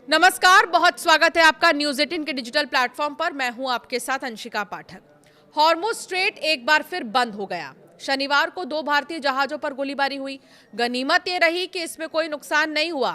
नमस्कार, बहुत स्वागत है आपका न्यूज़ 18 के डिजिटल प्लेटफॉर्म पर। मैं हूं आपके साथ अंशिका पाठक। हॉर्मुज स्ट्रेट एक बार फिर बंद हो गया। शनिवार को 2 भारतीय जहाजों पर गोलीबारी हुई। गनीमत ये रही कि इसमें कोई नुकसान नहीं हुआ।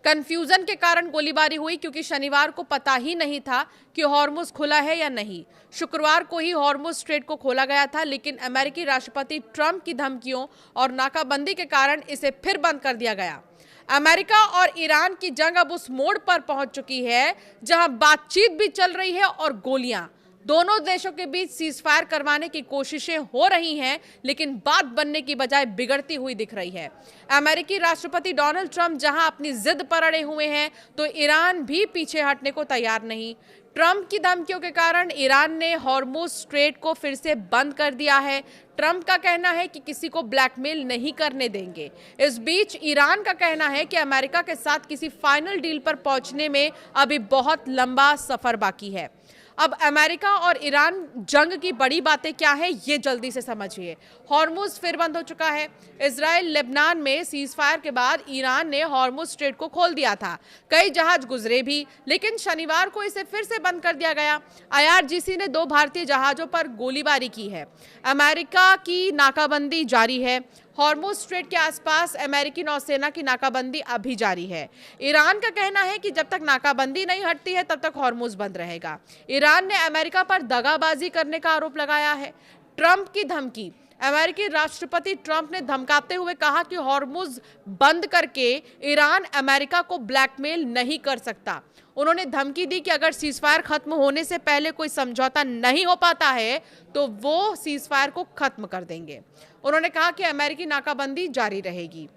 कंफ्यूजन के कारण गोलीबारी हुई क्योंकि शनिवार को पता ही नहीं था कि हॉर्मुज खुला है या नहीं। शुक्रवार को ही हॉर्मुज स्ट्रेट को खोला गया था, लेकिन अमेरिकी राष्ट्रपति ट्रंप की धमकियों और नाकाबंदी के कारण इसे फिर बंद कर दिया गया। अमेरिका और ईरान की जंग अब उस मोड़ पर पहुंच चुकी है जहां बातचीत भी चल रही है और गोलियां। दोनों देशों के बीच सीजफायर करवाने की कोशिशें हो रही हैं, लेकिन बात बनने की बजाय बिगड़ती हुई दिख रही है। अमेरिकी राष्ट्रपति डोनाल्ड ट्रंप जहां अपनी जिद पर अड़े हुए हैं, तो ईरान भी पीछे हटने को तैयार नहीं। ट्रंप की धमकियों के कारण ईरान ने हॉर्मुज स्ट्रेट को फिर से बंद कर दिया है। ट्रंप का कहना है कि किसी को ब्लैकमेल नहीं करने देंगे। इस बीच ईरान का कहना है कि अमेरिका के साथ किसी फाइनल डील पर पहुंचने में अभी बहुत लंबा सफर बाकी है। अब अमेरिका और ईरान जंग की बड़ी बातें क्या है, ये जल्दी से समझिए। हॉर्मुज फिर बंद हो चुका है। इजराइल लेबनान में सीजफायर के बाद ईरान ने हॉर्मुज स्ट्रेट को खोल दिया था। कई जहाज गुजरे भी, लेकिन शनिवार को इसे फिर से बंद कर दिया गया। IRGC ने 2 भारतीय जहाजों पर गोलीबारी की है। अमेरिका की नाकाबंदी जारी है। हॉर्मुज स्ट्रेट के आसपास अमेरिकी नौसेना की नाकाबंदी अभी जारी है। ईरान का कहना है कि जब तक नाकाबंदी नहीं हटती है तब तक हॉर्मुज बंद रहेगा। ईरान ने अमेरिका पर दगाबाजी करने का आरोप लगाया है। ट्रंप की धमकी। अमेरिकी राष्ट्रपति ट्रंप ने धमकाते हुए कहा कि हॉर्मुज बंद करके ईरान अमेरिका को ब्लैकमेल नहीं कर सकता। उन्होंने धमकी दी कि अगर सीजफायर खत्म होने से पहले कोई समझौता नहीं हो पाता है तो वो सीजफायर को खत्म कर देंगे। उन्होंने कहा कि अमेरिकी नाकाबंदी जारी रहेगी।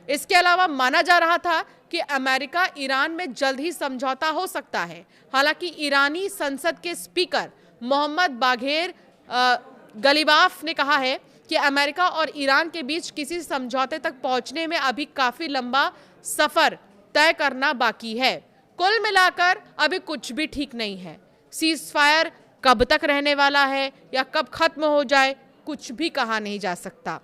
इसके अलावा माना जा रहा था कि अमेरिका ईरान में जल्द ही समझौता हो सकता है। हालांकि ईरानी संसद के स्पीकर मोहम्मद बाघेर गलीबाफ ने कहा है कि अमेरिका और ईरान के बीच किसी समझौते तक पहुंचने में अभी काफी लंबा सफर तय करना बाकी है। कुल मिलाकर अभी कुछ भी ठीक नहीं है। सीजफायर कब तक रहने वाला है या कब खत्म हो जाए, कुछ भी कहा नहीं जा सकता।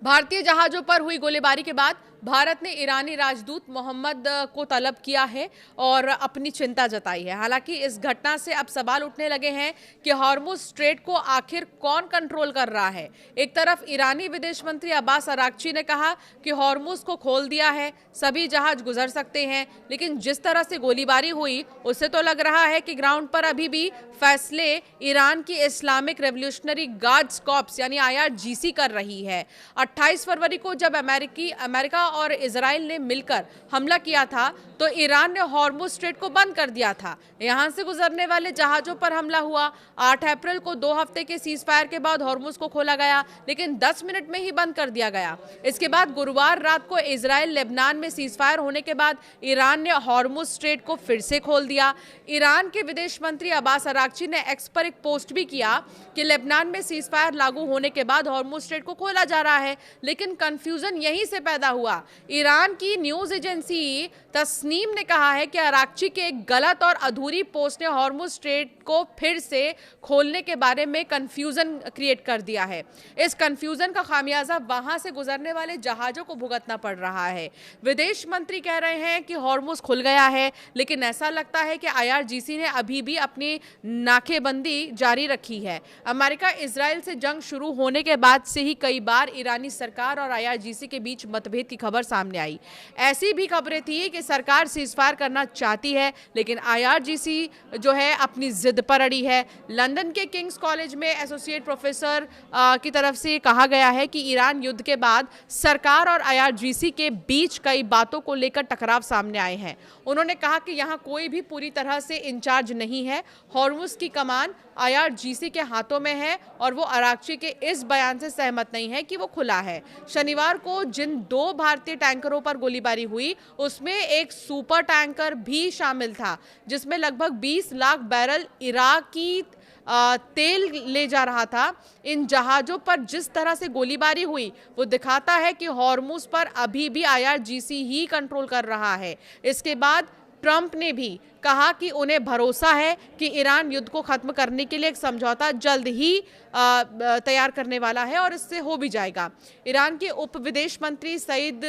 भारतीय जहाजों पर हुई गोलीबारी के बाद भारत ने ईरानी राजदूत मोहम्मद को तलब किया है और अपनी चिंता जताई है। हालांकि इस घटना से अब सवाल उठने लगे हैं कि हॉर्मुज स्ट्रेट को आखिर कौन कंट्रोल कर रहा है। एक तरफ ईरानी विदेश मंत्री अब्बास अराक्ची ने कहा कि हॉर्मुज को खोल दिया है, सभी जहाज गुजर सकते हैं, लेकिन जिस तरह से गोलीबारी हुई उससे तो लग रहा है कि ग्राउंड पर अभी भी फैसले ईरान की इस्लामिक रेवोल्यूशनरी गार्ड्स कॉर्प्स यानी IRGC कर रही है। 28 फरवरी को जब अमेरिका और इजराइल ने मिलकर हमला किया था तो ईरान ने हॉर्मुज स्ट्रेट को बंद कर दिया था। यहां से गुजरने वाले जहाजों पर हमला हुआ। 8 अप्रैल को 2 हफ्ते के सीजफायर के बाद हॉर्मुज को खोला गया, लेकिन 10 मिनट में ही बंद कर दिया गया। इसके बाद गुरुवार रात को इजराइल लेबनान में सीजफायर होने के बाद ईरान ने हॉर्मुज स्ट्रेट को फिर से खोल दिया। ईरान के विदेश मंत्री अब्बास अराक्ची ने एक्स पर एक पोस्ट भी किया कि लेबनान में सीजफायर लागू होने के बाद हॉर्मुज स्ट्रेट को खोला जा रहा है, लेकिन कंफ्यूजन यहीं से पैदा हुआ। ईरान की न्यूज एजेंसी तस्नीम ने कहा है कि अराक्ची के एक गलत और अधूरी पोस्ट ने हॉर्मुज स्ट्रेट को फिर से खोलने के बारे में कंफ्यूजन क्रिएट कर दिया है। इस कंफ्यूजन का खामियाजा वहां से गुजरने वाले जहाजों को भुगतना पड़ रहा है। विदेश मंत्री कह रहे हैं कि हॉर्मुज खुल गया है, लेकिन ऐसा लगता है कि IRGC ने अभी भी अपनी नाकेबंदी जारी रखी है। अमेरिका इजराइल से जंग शुरू होने के बाद से ही कई बार ईरानी सरकार और IRGC के बीच मतभेद की खबर सामने आई। ऐसी भी खबरें थी कि सरकार सीजफायर करना चाहती है, लेकिन IRGC जो है अपनी जिद पर अड़ी है। लंदन के किंग्स कॉलेज में एसोसिएट प्रोफेसर की तरफ से कहा गया है कि ईरान युद्ध के बाद सरकार और IRGC के बीच कई बातों को लेकर टकराव सामने आए हैं। उन्होंने कहा कि यहाँ कोई भी पूरी तरह से इंचार्ज नहीं है। हॉर्मुज की कमान IRGC के हाथों में है और वो अराक्ची के इस बयान से सहमत नहीं है कि वो खुला है। शनिवार को जिन 2 भारतीय टैंकरों पर गोलीबारी हुई उसमें एक सुपर टैंकर भी शामिल था, जिसमें लगभग 20 लाख बैरल इराकी तेल ले जा रहा था। इन जहाजों पर जिस तरह से गोलीबारी हुई वो दिखाता है कि हॉर्मुज पर अभी भी IRGC ही कंट्रोल कर रहा है। इसके बाद ट्रंप ने भी कहा कि उन्हें भरोसा है कि ईरान युद्ध को खत्म करने के लिए एक समझौता जल्द ही तैयार करने वाला है और इससे हो भी जाएगा। ईरान के उप विदेश मंत्री सईद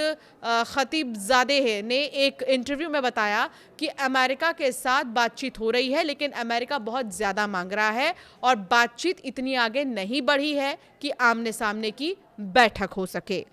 खतीबजादे ने एक इंटरव्यू में बताया कि अमेरिका के साथ बातचीत हो रही है, लेकिन अमेरिका बहुत ज़्यादा मांग रहा है और बातचीत इतनी आगे नहीं बढ़ी है कि आमने सामने की बैठक हो सके।